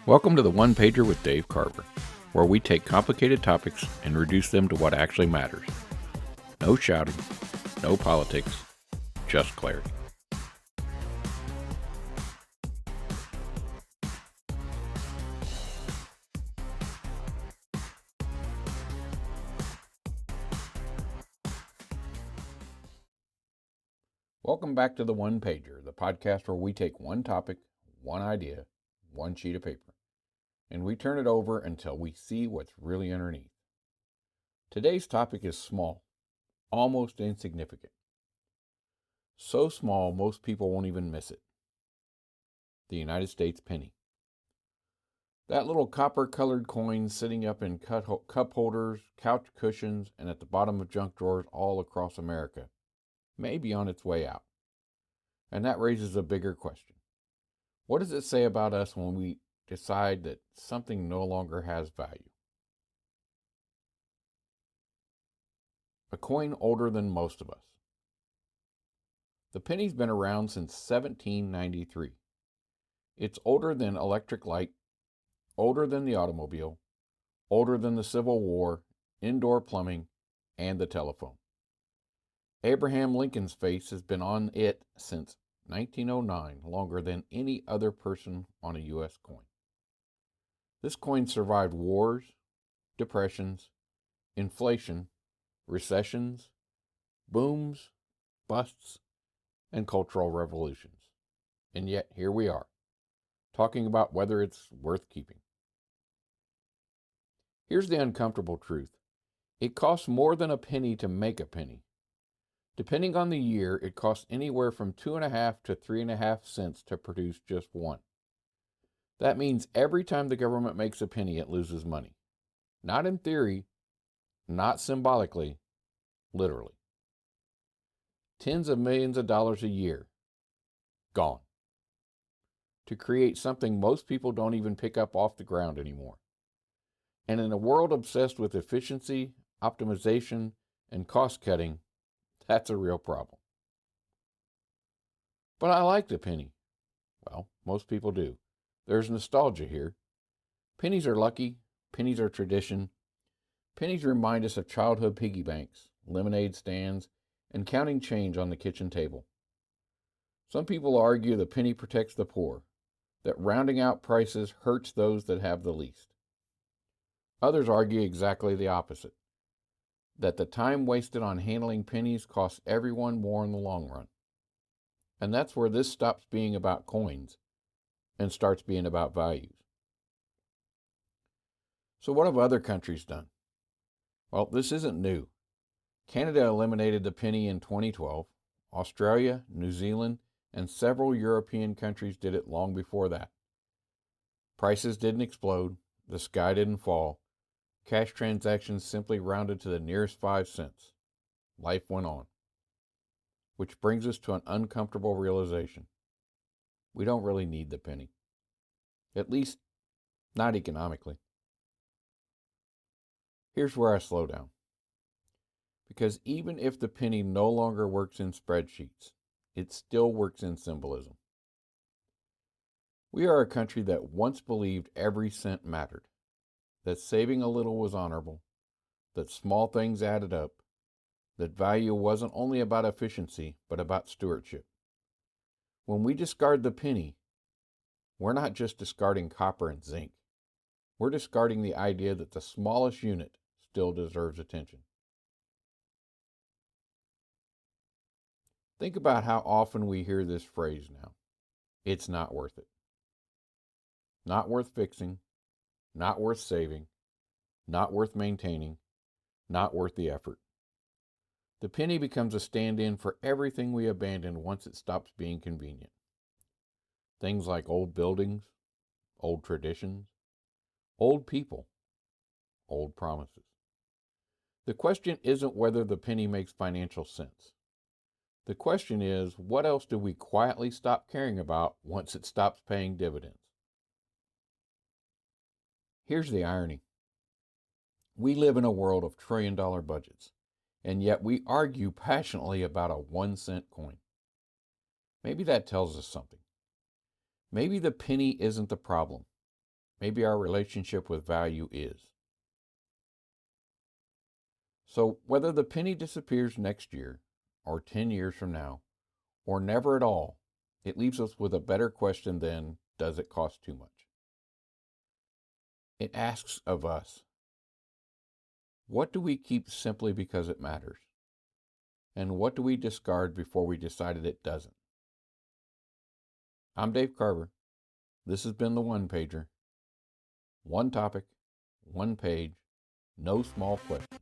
Welcome to the One Pager with Dave Carver, where we take complicated topics and reduce them to what actually matters. No shouting, no politics, just clarity. Welcome back to the One Pager, the podcast where we take one topic, one idea, one sheet of paper, and we turn it over until we see what's really underneath. Today's topic is small, almost insignificant. So small most people won't even miss it. The United States penny. That little copper-colored coin sitting up in cup holders, couch cushions, and at the bottom of junk drawers all across America may be on its way out. And that raises a bigger question. What does it say about us when we decide that something no longer has value? A coin older than most of us. The penny's been around since 1793. It's older than electric light, older than the automobile, older than the Civil War, indoor plumbing, and the telephone. Abraham Lincoln's face has been on it since 1909, longer than any other person on a U.S. coin. This coin survived wars, depressions, inflation, recessions, booms, busts, and cultural revolutions. And yet here we are, talking about whether it's worth keeping. Here's the uncomfortable truth. It costs more than a penny to make a penny. Depending on the year, it costs anywhere from 2.5 to 3.5 cents to produce just one. That means every time the government makes a penny, it loses money. Not in theory, not symbolically, literally. Tens of millions of dollars a year, gone. To create something most people don't even pick up off the ground anymore. And in a world obsessed with efficiency, optimization, and cost cutting, that's a real problem. But I like the penny. Well, most people do. There's nostalgia here. Pennies are lucky. Pennies are tradition. Pennies remind us of childhood piggy banks, lemonade stands, and counting change on the kitchen table. Some people argue the penny protects the poor, that rounding out prices hurts those that have the least. Others argue exactly the opposite, that the time wasted on handling pennies costs everyone more in the long run. And that's where this stops being about coins and starts being about values. So what have other countries done? Well, this isn't new. Canada eliminated the penny in 2012. Australia, New Zealand, and several European countries did it long before that. Prices didn't explode. The sky didn't fall. Cash transactions simply rounded to the nearest 5 cents. Life went on. Which brings us to an uncomfortable realization. We don't really need the penny. At least, not economically. Here's where I slow down. Because even if the penny no longer works in spreadsheets, it still works in symbolism. We are a country that once believed every cent mattered, that saving a little was honorable, that small things added up, that value wasn't only about efficiency, but about stewardship. When we discard the penny, we're not just discarding copper and zinc. We're discarding the idea that the smallest unit still deserves attention. Think about how often we hear this phrase now. It's not worth it. Not worth fixing, not worth saving, not worth maintaining, not worth the effort. The penny becomes a stand-in for everything we abandon once it stops being convenient. Things like old buildings, old traditions, old people, old promises. The question isn't whether the penny makes financial sense. The question is, what else do we quietly stop caring about once it stops paying dividends? Here's the irony. We live in a world of trillion-dollar budgets, and yet we argue passionately about a 1-cent coin. Maybe that tells us something. Maybe the penny isn't the problem. maybe our relationship with value is. So, whether the penny disappears next year, or 10 years from now, or never at all, it leaves us with a better question than, does it cost too much? It asks of us, what do we keep simply because it matters? And what do we discard before we decided it doesn't? I'm Dave Carver. This has been the One Pager. One topic, one page, no small question.